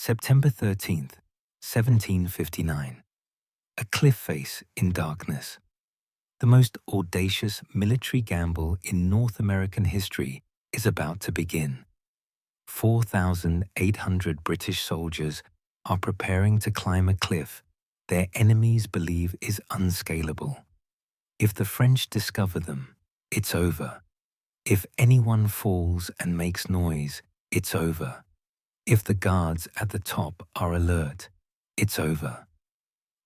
September 13th, 1759. A cliff face in darkness. The most audacious military gamble in North American history is about to begin. 4,800 British soldiers are preparing to climb a cliff their enemies believe is unscalable. If the French discover them, it's over. If anyone falls and makes noise, it's over. If the guards at the top are alert, it's over.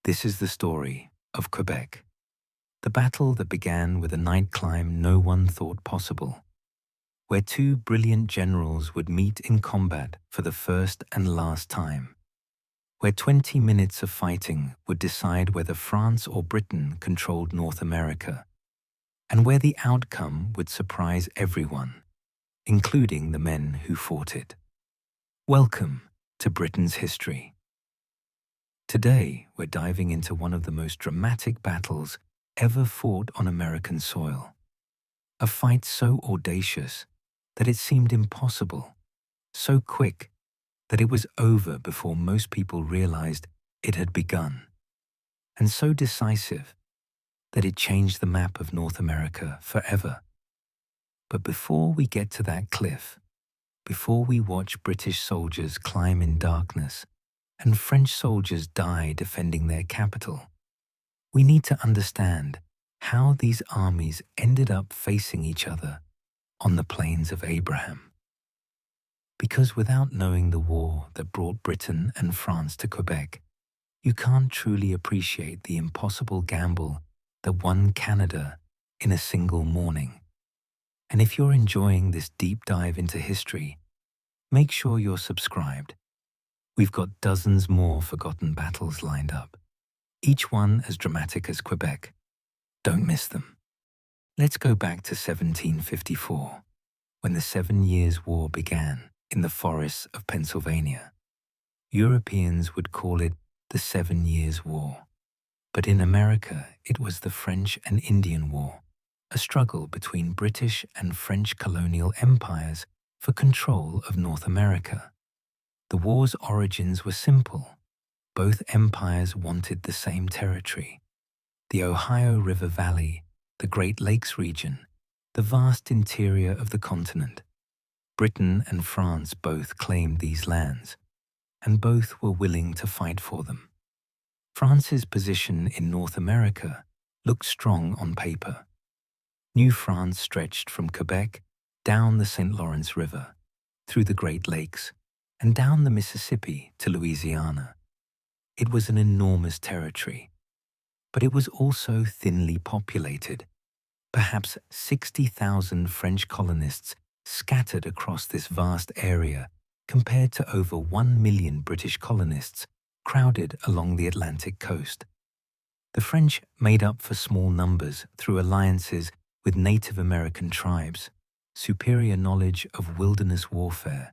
This is the story of Quebec. The battle that began with a night climb no one thought possible, where two brilliant generals would meet in combat for the first and last time, where 20 minutes of fighting would decide whether France or Britain controlled North America, and where the outcome would surprise everyone, including the men who fought it. Welcome to Britain's history. Today, we're diving into one of the most dramatic battles ever fought on American soil. A fight so audacious that it seemed impossible, so quick that it was over before most people realized it had begun, and so decisive that it changed the map of North America forever. But before we get to that cliff, before we watch British soldiers climb in darkness and French soldiers die defending their capital, we need to understand how these armies ended up facing each other on the Plains of Abraham. Because without knowing the war that brought Britain and France to Quebec, you can't truly appreciate the impossible gamble that won Canada in a single morning. And if you're enjoying this deep dive into history, make sure you're subscribed. We've got dozens more forgotten battles lined up, each one as dramatic as Quebec. Don't miss them. Let's go back to 1754, when the 7 Years' War began in the forests of Pennsylvania. Europeans would call it the 7 Years' War, but in America it was the French and Indian War, a struggle between British and French colonial empires for control of North America. The war's origins were simple. Both empires wanted the same territory: the Ohio River Valley, the Great Lakes region, the vast interior of the continent. Britain and France both claimed these lands, and both were willing to fight for them. France's position in North America looked strong on paper. New France stretched from Quebec down the St. Lawrence River, through the Great Lakes, and down the Mississippi to Louisiana. It was an enormous territory, but it was also thinly populated. Perhaps 60,000 French colonists scattered across this vast area compared to over 1 million British colonists crowded along the Atlantic coast. The French made up for small numbers through alliances with Native American tribes, superior knowledge of wilderness warfare,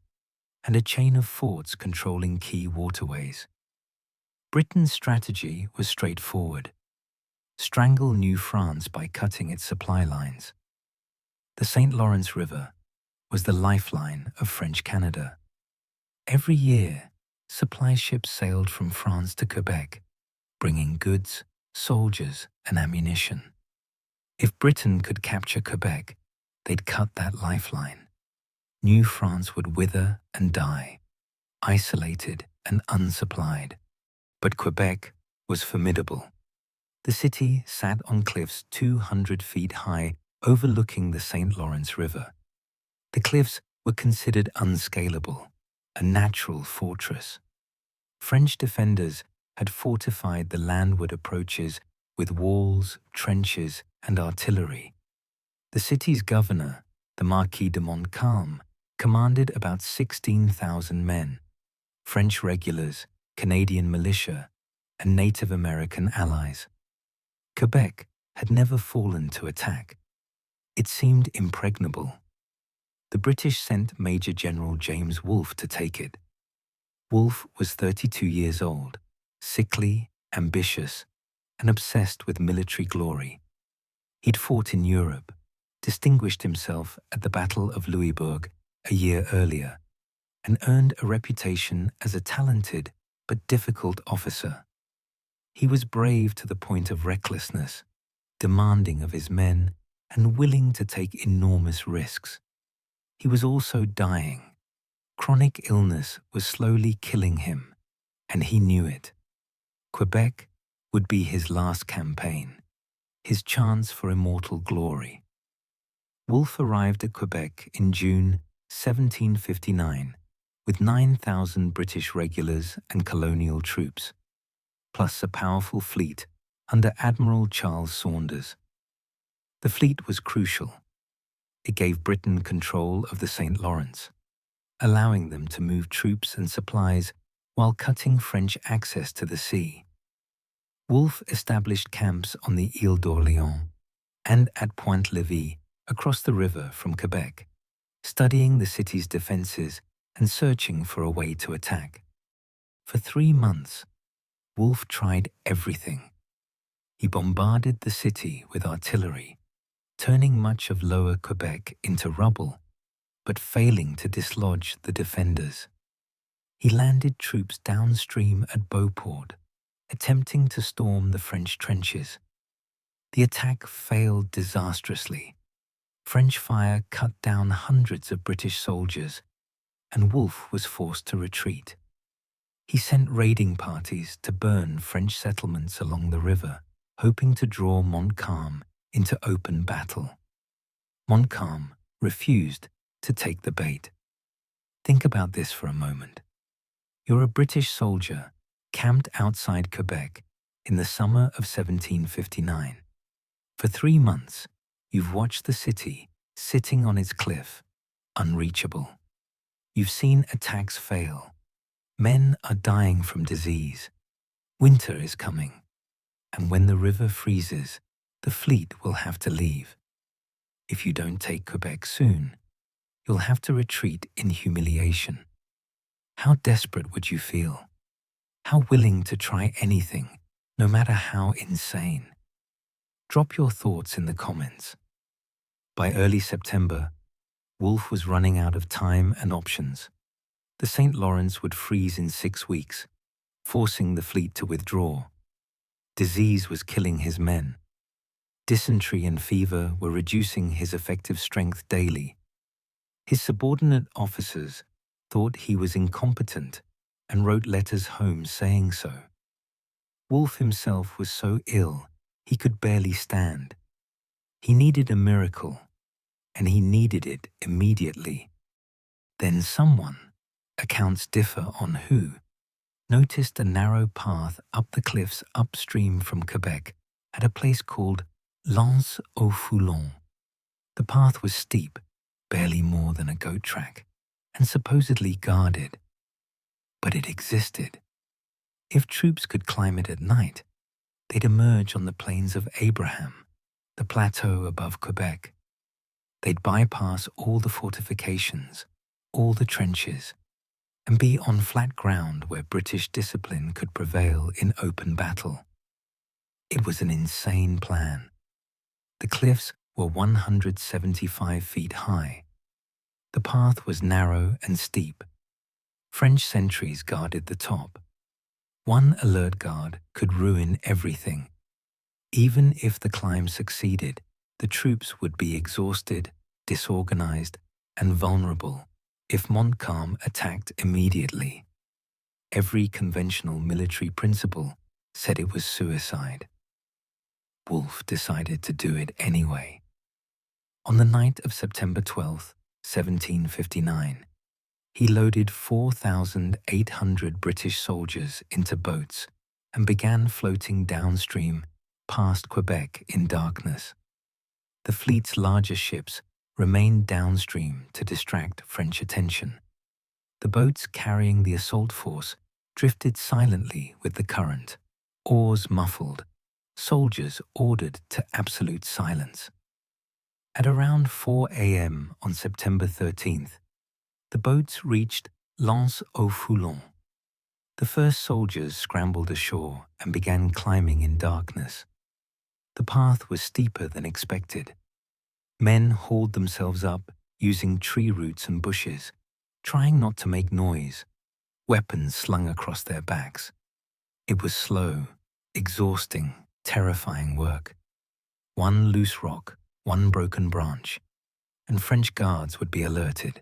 and a chain of forts controlling key waterways. Britain's strategy was straightforward: strangle New France by cutting its supply lines. The St. Lawrence River was the lifeline of French Canada. Every year, supply ships sailed from France to Quebec, bringing goods, soldiers, and ammunition. If Britain could capture Quebec, they'd cut that lifeline. New France would wither and die, isolated and unsupplied. But Quebec was formidable. The city sat on cliffs 200 feet high overlooking the St. Lawrence River. The cliffs were considered unscalable, a natural fortress. French defenders had fortified the landward approaches with walls, trenches, and artillery. The city's governor, the Marquis de Montcalm, commanded about 16,000 men, French regulars, Canadian militia, and Native American allies. Quebec had never fallen to attack. It seemed impregnable. The British sent Major General James Wolfe to take it. Wolfe was 32 years old, sickly, ambitious, and obsessed with military glory. He'd fought in Europe, distinguished himself at the Battle of Louisbourg a year earlier, and earned a reputation as a talented but difficult officer. He was brave to the point of recklessness, demanding of his men and willing to take enormous risks. He was also dying. Chronic illness was slowly killing him, and he knew it. Quebec would be his last campaign, his chance for immortal glory. Wolfe arrived at Quebec in June 1759 with 9,000 British regulars and colonial troops, plus a powerful fleet under Admiral Charles Saunders. The fleet was crucial. It gave Britain control of the St. Lawrence, allowing them to move troops and supplies while cutting French access to the sea. Wolfe established camps on the Ile d'Orléans and at Pointe-Lévis across the river from Quebec, studying the city's defenses and searching for a way to attack. For 3 months, Wolfe tried everything. He bombarded the city with artillery, turning much of Lower Quebec into rubble, but failing to dislodge the defenders. He landed troops downstream at Beauport, attempting to storm the French trenches. The attack failed disastrously. French fire cut down hundreds of British soldiers, and Wolfe was forced to retreat. He sent raiding parties to burn French settlements along the river, hoping to draw Montcalm into open battle. Montcalm refused to take the bait. Think about this for a moment. You're a British soldier camped outside Quebec in the summer of 1759. For 3 months, you've watched the city sitting on its cliff, unreachable. You've seen attacks fail. Men are dying from disease. Winter is coming, and when the river freezes, the fleet will have to leave. If you don't take Quebec soon, you'll have to retreat in humiliation. How desperate would you feel? How willing to try anything, no matter how insane? Drop your thoughts in the comments. By early September, Wolfe was running out of time and options. The St. Lawrence would freeze in 6 weeks, forcing the fleet to withdraw. Disease was killing his men. Dysentery and fever were reducing his effective strength daily. His subordinate officers thought he was incompetent and wrote letters home saying so. Wolfe himself was so ill he could barely stand. He needed a miracle, and he needed it immediately. Then someone, accounts differ on who, noticed a narrow path up the cliffs upstream from Quebec at a place called L'Anse au Foulon. The path was steep, barely more than a goat track, and supposedly guarded. But it existed. If troops could climb it at night, they'd emerge on the plains of Abraham, the plateau above Quebec. They'd bypass all the fortifications, all the trenches, and be on flat ground where British discipline could prevail in open battle. It was an insane plan. The cliffs were 175 feet high. The path was narrow and steep. French sentries guarded the top. One alert guard could ruin everything. Even if the climb succeeded, the troops would be exhausted, disorganized, and vulnerable if Montcalm attacked immediately. Every conventional military principle said it was suicide. Wolfe decided to do it anyway. On the night of September 12, 1759, he loaded 4,800 British soldiers into boats and began floating downstream past Quebec in darkness. The fleet's larger ships remained downstream to distract French attention. The boats carrying the assault force drifted silently with the current, oars muffled, soldiers ordered to absolute silence. At around 4 a.m. on September 13th, the boats reached L'Anse au Foulon. The first soldiers scrambled ashore and began climbing in darkness. The path was steeper than expected. Men hauled themselves up using tree roots and bushes, trying not to make noise, weapons slung across their backs. It was slow, exhausting, terrifying work. One loose rock, one broken branch, and French guards would be alerted.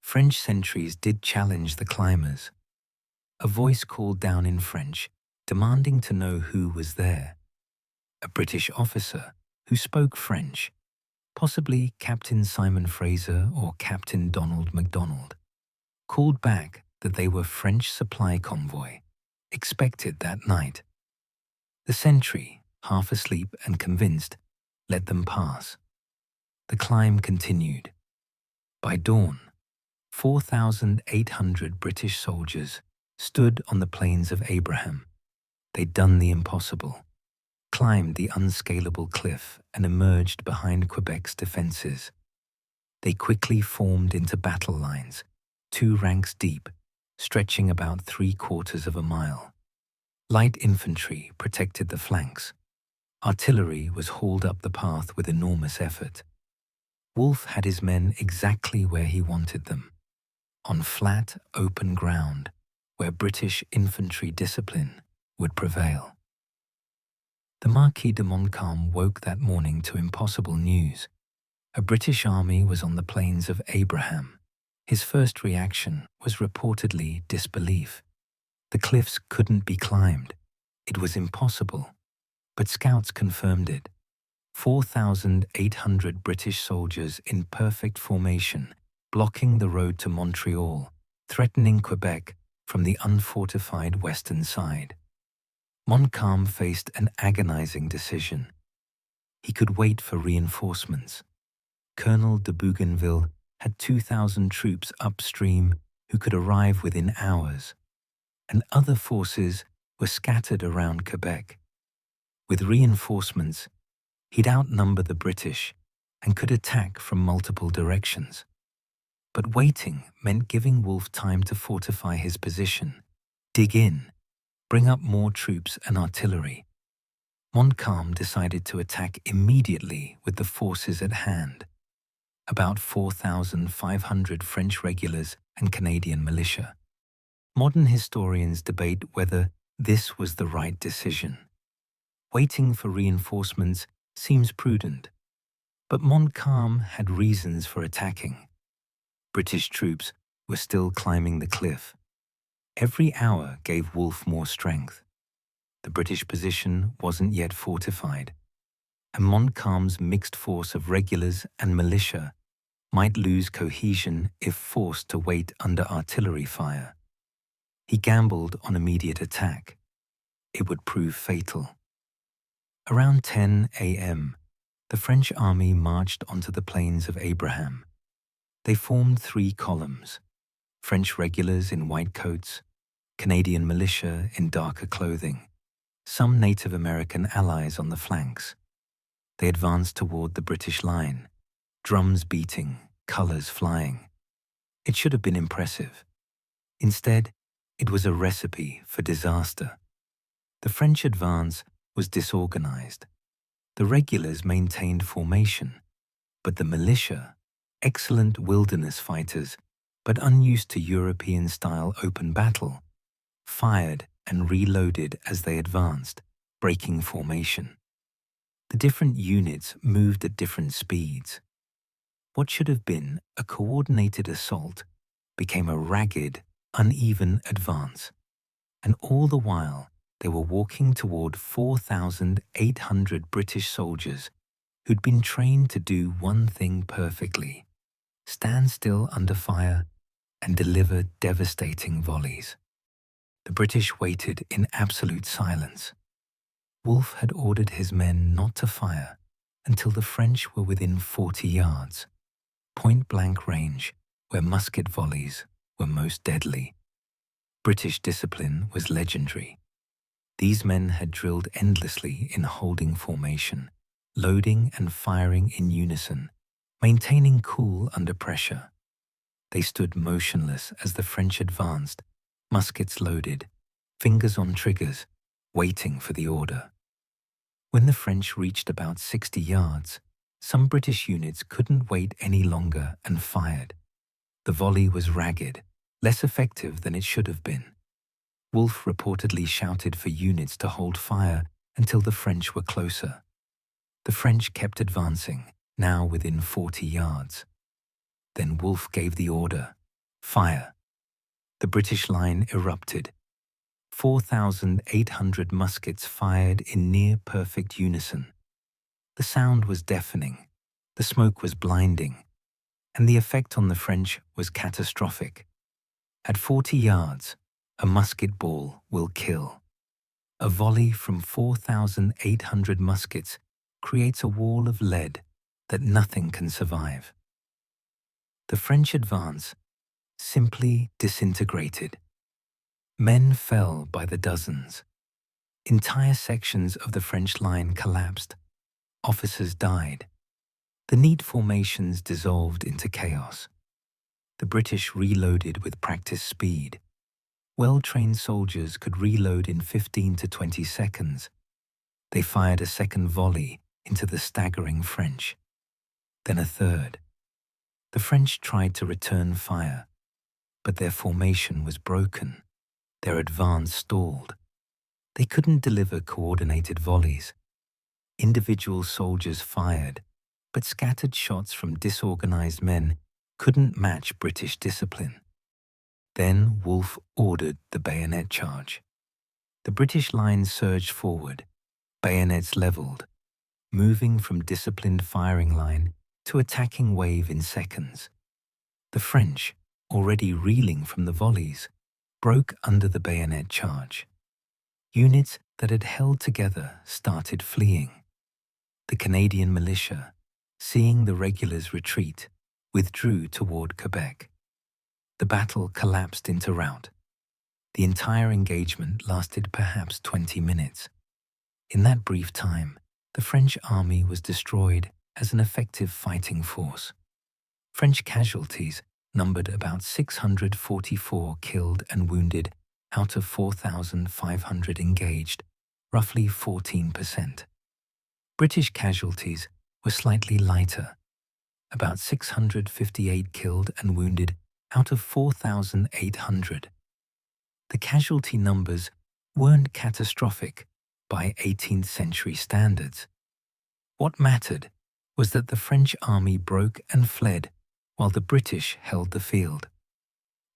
French sentries did challenge the climbers. A voice called down in French, demanding to know who was there. A British officer who spoke French, possibly Captain Simon Fraser or Captain Donald MacDonald, called back that they were French supply convoy, expected that night. The sentry, half asleep and convinced, let them pass. The climb continued. By dawn, 4,800 British soldiers stood on the plains of Abraham. They'd done the impossible, climbed the unscalable cliff and emerged behind Quebec's defences. They quickly formed into battle lines, 2 ranks deep, stretching about 3/4 of a mile. Light infantry protected the flanks. Artillery was hauled up the path with enormous effort. Wolfe had his men exactly where he wanted them, on flat, open ground where British infantry discipline would prevail. The Marquis de Montcalm woke that morning to impossible news. A British army was on the plains of Abraham. His first reaction was reportedly disbelief. The cliffs couldn't be climbed. It was impossible. But scouts confirmed it. 4,800 British soldiers in perfect formation, blocking the road to Montreal, threatening Quebec from the unfortified western side. Montcalm faced an agonizing decision. He could wait for reinforcements. Colonel de Bougainville had 2,000 troops upstream who could arrive within hours, and other forces were scattered around Quebec. With reinforcements, he'd outnumber the British and could attack from multiple directions. But waiting meant giving Wolfe time to fortify his position, dig in, bring up more troops and artillery. Montcalm decided to attack immediately with the forces at hand, about 4,500 French regulars and Canadian militia. Modern historians debate whether this was the right decision. Waiting for reinforcements seems prudent, but Montcalm had reasons for attacking. British troops were still climbing the cliff. Every hour gave Wolfe more strength. The British position wasn't yet fortified, and Montcalm's mixed force of regulars and militia might lose cohesion if forced to wait under artillery fire. He gambled on immediate attack. It would prove fatal. Around 10 a.m., the French army marched onto the plains of Abraham. They formed 3 columns: French regulars in white coats, Canadian militia in darker clothing, some Native American allies on the flanks. They advanced toward the British line, drums beating, colors flying. It should have been impressive. Instead, it was a recipe for disaster. The French advance was disorganized. The regulars maintained formation, but the militia, excellent wilderness fighters, but unused to European-style open battle, fired and reloaded as they advanced, breaking formation. The different units moved at different speeds. What should have been a coordinated assault became a ragged, uneven advance, and all the while they were walking toward 4,800 British soldiers who'd been trained to do one thing perfectly: stand still under fire and deliver devastating volleys. The British waited in absolute silence. Wolfe had ordered his men not to fire until the French were within 40 yards, point-blank range where musket volleys were most deadly. British discipline was legendary. These men had drilled endlessly in holding formation, loading and firing in unison, maintaining cool under pressure. They stood motionless as the French advanced, muskets loaded, fingers on triggers, waiting for the order. When the French reached about 60 yards, some British units couldn't wait any longer and fired. The volley was ragged, less effective than it should have been. Wolfe reportedly shouted for units to hold fire until the French were closer. The French kept advancing, now within 40 yards. Then Wolfe gave the order, "Fire." The British line erupted. 4,800 muskets fired in near-perfect unison. The sound was deafening, the smoke was blinding, and the effect on the French was catastrophic. At 40 yards, a musket ball will kill. A volley from 4,800 muskets creates a wall of lead that nothing can survive. The French advance simply disintegrated. Men fell by the dozens. Entire sections of the French line collapsed. Officers died. The neat formations dissolved into chaos. The British reloaded with practiced speed. Well-trained soldiers could reload in 15 to 20 seconds. They fired a second volley into the staggering French. Then a third. The French tried to return fire, but their formation was broken. Their advance stalled. They couldn't deliver coordinated volleys. Individual soldiers fired, but scattered shots from disorganized men couldn't match British discipline. Then Wolfe ordered the bayonet charge. The British line surged forward, bayonets leveled, moving from disciplined firing line to attacking wave in seconds. The French, already reeling from the volleys, broke under the bayonet charge. Units that had held together started fleeing. The Canadian militia, seeing the regulars retreat, withdrew toward Quebec. The battle collapsed into rout. The entire engagement lasted perhaps 20 minutes. In that brief time, the French army was destroyed as an effective fighting force. French casualties numbered about 644 killed and wounded out of 4,500 engaged, roughly 14%. British casualties were slightly lighter, about 658 killed and wounded out of 4,800. The casualty numbers weren't catastrophic by 18th century standards. What mattered was that the French army broke and fled while the British held the field.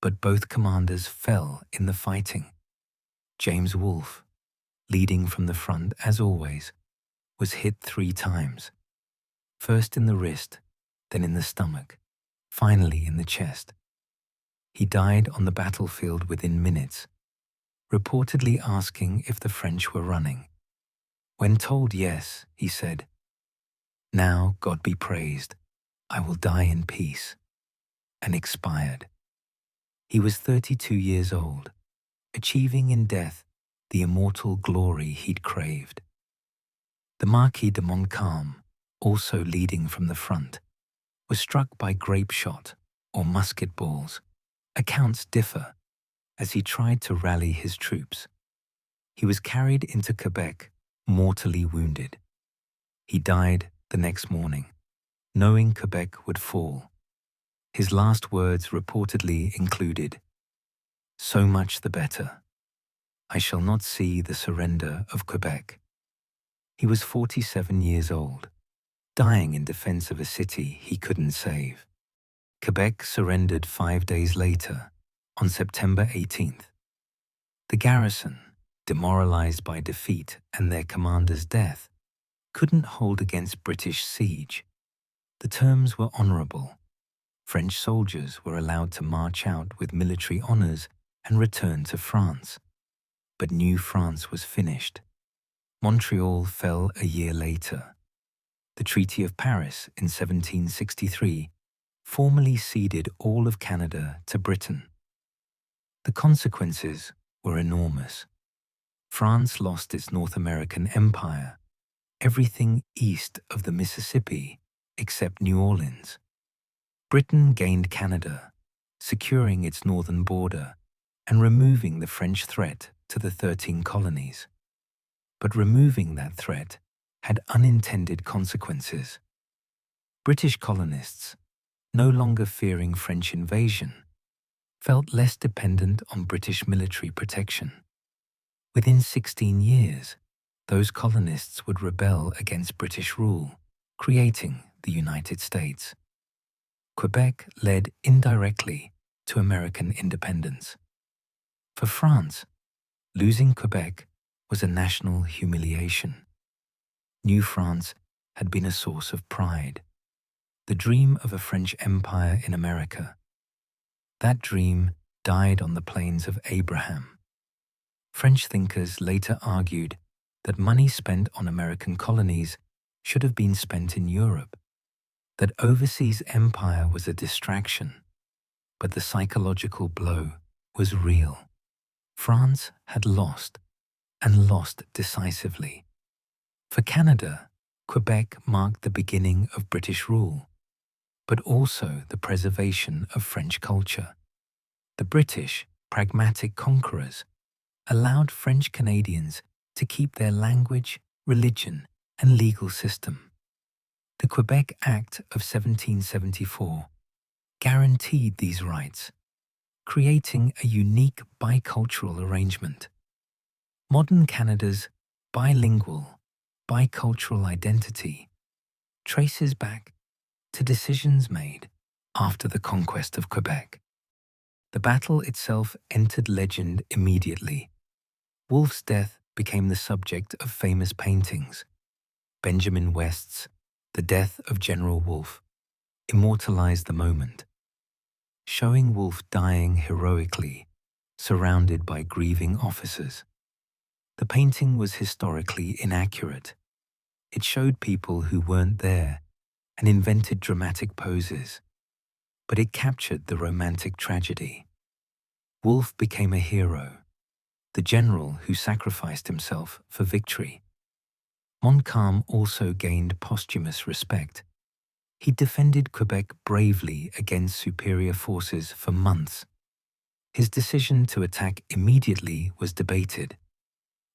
But both commanders fell in the fighting. James Wolfe, leading from the front as always, was hit 3 times. First in the wrist, then in the stomach, finally in the chest. He died on the battlefield within minutes, reportedly asking if the French were running. When told yes, he said, "Now God be praised, I will die in peace," and expired. He was 32 years old, achieving in death the immortal glory he'd craved. The Marquis de Montcalm, also leading from the front, was struck by grape shot or musket balls. Accounts differ, as he tried to rally his troops. He was carried into Quebec, mortally wounded. He died the next morning, knowing Quebec would fall. His last words reportedly included, "So much the better. I shall not see the surrender of Quebec." He was 47 years old, dying in defense of a city he couldn't save. Quebec surrendered 5 days later, on September 18th. The garrison, demoralized by defeat and their commander's death, couldn't hold against British siege. The terms were honorable. French soldiers were allowed to march out with military honors and return to France. But New France was finished. Montreal fell a year later. The Treaty of Paris in 1763 formally ceded all of Canada to Britain. The consequences were enormous. France lost its North American empire, everything east of the Mississippi except New Orleans. Britain gained Canada, securing its northern border and removing the French threat to the 13 colonies. But removing that threat had unintended consequences. British colonists, no longer fearing French invasion, felt less dependent on British military protection. Within 16 years, those colonists would rebel against British rule, creating the United States. Quebec led indirectly to American independence. For France, losing Quebec was a national humiliation. New France had been a source of pride, the dream of a French empire in America. That dream died on the plains of Abraham. French thinkers later argued that money spent on American colonies should have been spent in Europe, that overseas empire was a distraction, but the psychological blow was real. France had lost, and lost decisively. For Canada, Quebec marked the beginning of British rule, but also the preservation of French culture. The British, pragmatic conquerors, allowed French Canadians to keep their language, religion, and legal system. The Quebec Act of 1774 guaranteed these rights, creating a unique bicultural arrangement. Modern Canada's bilingual, bicultural identity traces back to decisions made after the conquest of Quebec. The battle itself entered legend immediately. Wolfe's death became the subject of famous paintings. Benjamin West's The Death of General Wolfe immortalized the moment, showing Wolfe dying heroically, surrounded by grieving officers. The painting was historically inaccurate. It showed people who weren't there and invented dramatic poses, but it captured the romantic tragedy. Wolfe became a hero, the general who sacrificed himself for victory. Montcalm also gained posthumous respect. He defended Quebec bravely against superior forces for months. His decision to attack immediately was debated,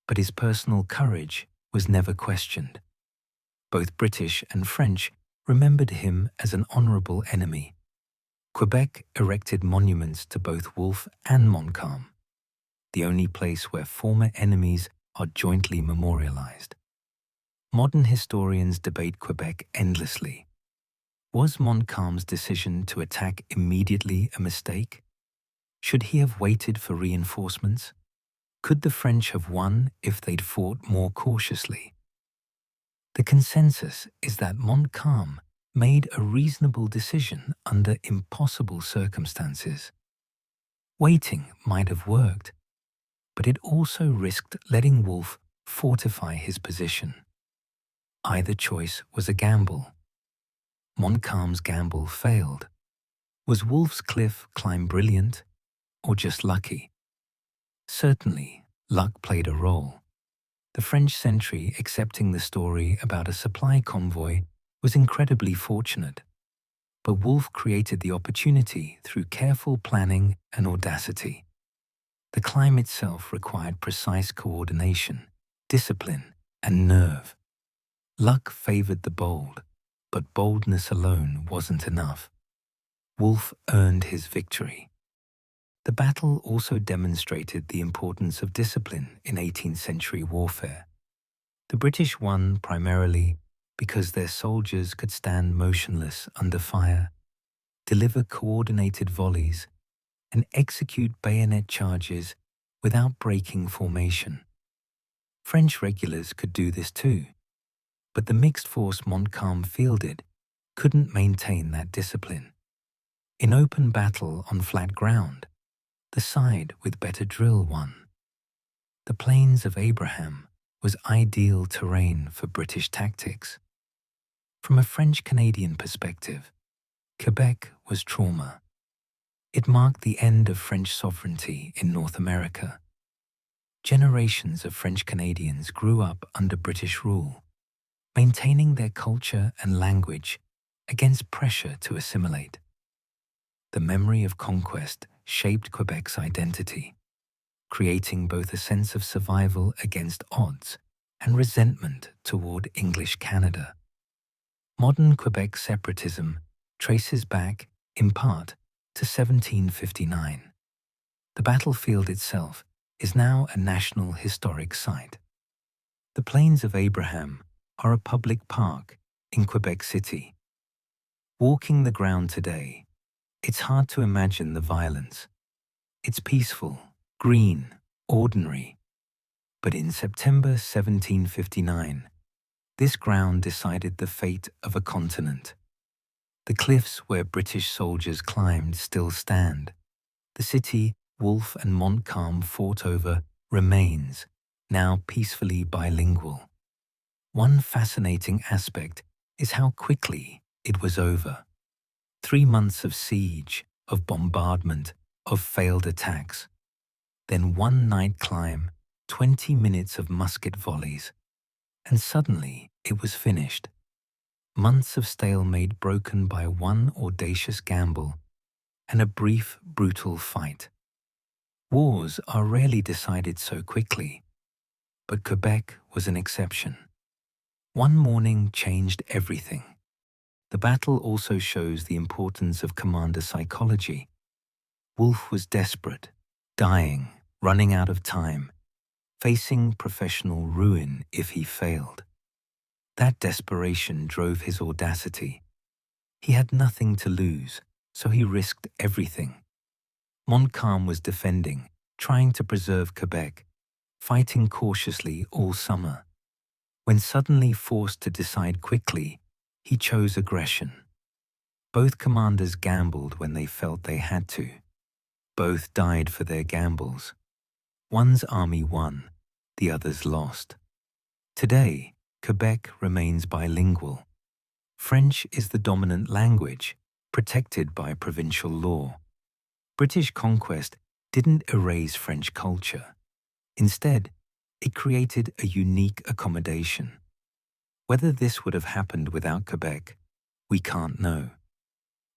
but his personal courage was never questioned. Both British and French remembered him as an honorable enemy. Quebec erected monuments to both Wolfe and Montcalm, the only place where former enemies are jointly memorialized. Modern historians debate Quebec endlessly. Was Montcalm's decision to attack immediately a mistake? Should he have waited for reinforcements? Could the French have won if they'd fought more cautiously? The consensus is that Montcalm made a reasonable decision under impossible circumstances. Waiting might have worked, but it also risked letting Wolfe fortify his position. Either choice was a gamble. Montcalm's gamble failed. Was Wolfe's cliff climb brilliant or just lucky? Certainly, luck played a role. The French sentry accepting the story about a supply convoy was incredibly fortunate, but Wolfe created the opportunity through careful planning and audacity. The climb itself required precise coordination, discipline, and nerve. Luck favored the bold, but boldness alone wasn't enough. Wolfe earned his victory. The battle also demonstrated the importance of discipline in 18th century warfare. The British won primarily because their soldiers could stand motionless under fire, deliver coordinated volleys, and execute bayonet charges without breaking formation. French regulars could do this too, but the mixed force Montcalm fielded couldn't maintain that discipline. In open battle on flat ground, the side with better drill won. The Plains of Abraham was ideal terrain for British tactics. From a French-Canadian perspective, Quebec was trauma. It marked the end of French sovereignty in North America. Generations of French Canadians grew up under British rule, maintaining their culture and language against pressure to assimilate. The memory of conquest shaped Quebec's identity, creating both a sense of survival against odds and resentment toward English Canada. Modern Quebec separatism traces back, in part, to 1759. The battlefield itself is now a National Historic Site. The Plains of Abraham are a public park in Quebec City. Walking the ground today, it's hard to imagine the violence. It's peaceful, green, ordinary. But in September 1759, this ground decided the fate of a continent. The cliffs where British soldiers climbed still stand. The city Wolfe and Montcalm fought over remains, now peacefully bilingual. One fascinating aspect is how quickly it was over. 3 months of siege, of bombardment, of failed attacks. Then one night climb, 20 minutes of musket volleys. And suddenly it was finished. Months of stalemate broken by one audacious gamble and a brief, brutal fight. Wars are rarely decided so quickly, but Quebec was an exception. One morning changed everything. The battle also shows the importance of commander psychology. Wolfe was desperate, dying, running out of time, facing professional ruin if he failed. That desperation drove his audacity. He had nothing to lose, so he risked everything. Montcalm was defending, trying to preserve Quebec, fighting cautiously all summer. When suddenly forced to decide quickly, he chose aggression. Both commanders gambled when they felt they had to. Both died for their gambles. One's army won, the other's lost. Today, Quebec remains bilingual. French is the dominant language, protected by provincial law. British conquest didn't erase French culture. Instead, it created a unique accommodation. Whether this would have happened without Quebec, we can't know.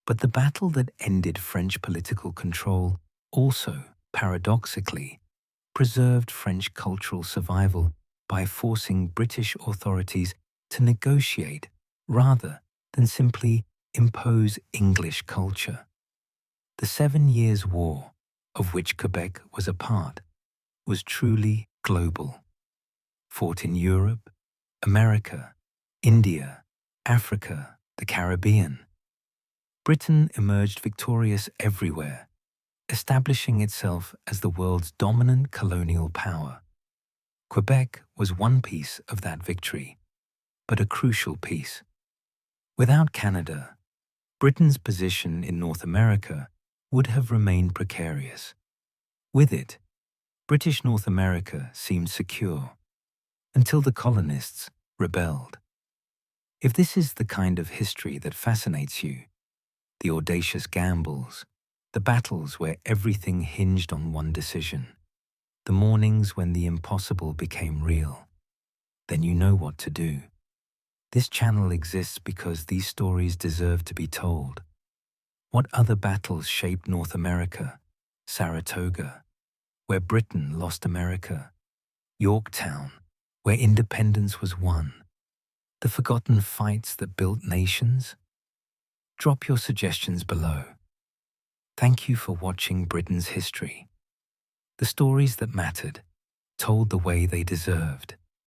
But the battle that ended French political control also, paradoxically, preserved French cultural survival by forcing British authorities to negotiate rather than simply impose English culture. The 7 Years' War, of which Quebec was a part, was truly global. Fought in Europe, America, India, Africa, the Caribbean. Britain emerged victorious everywhere, establishing itself as the world's dominant colonial power. Quebec was one piece of that victory, but a crucial piece. Without Canada, Britain's position in North America would have remained precarious. With it, British North America seemed secure, until the colonists rebelled. If this is the kind of history that fascinates you, the audacious gambles, the battles where everything hinged on one decision, the mornings when the impossible became real, then you know what to do. This channel exists because these stories deserve to be told. What other battles shaped North America? Saratoga, where Britain lost America. Yorktown, where independence was won. The forgotten fights that built nations? Drop your suggestions below. Thank you for watching Britain's history. The stories that mattered, told the way they deserved.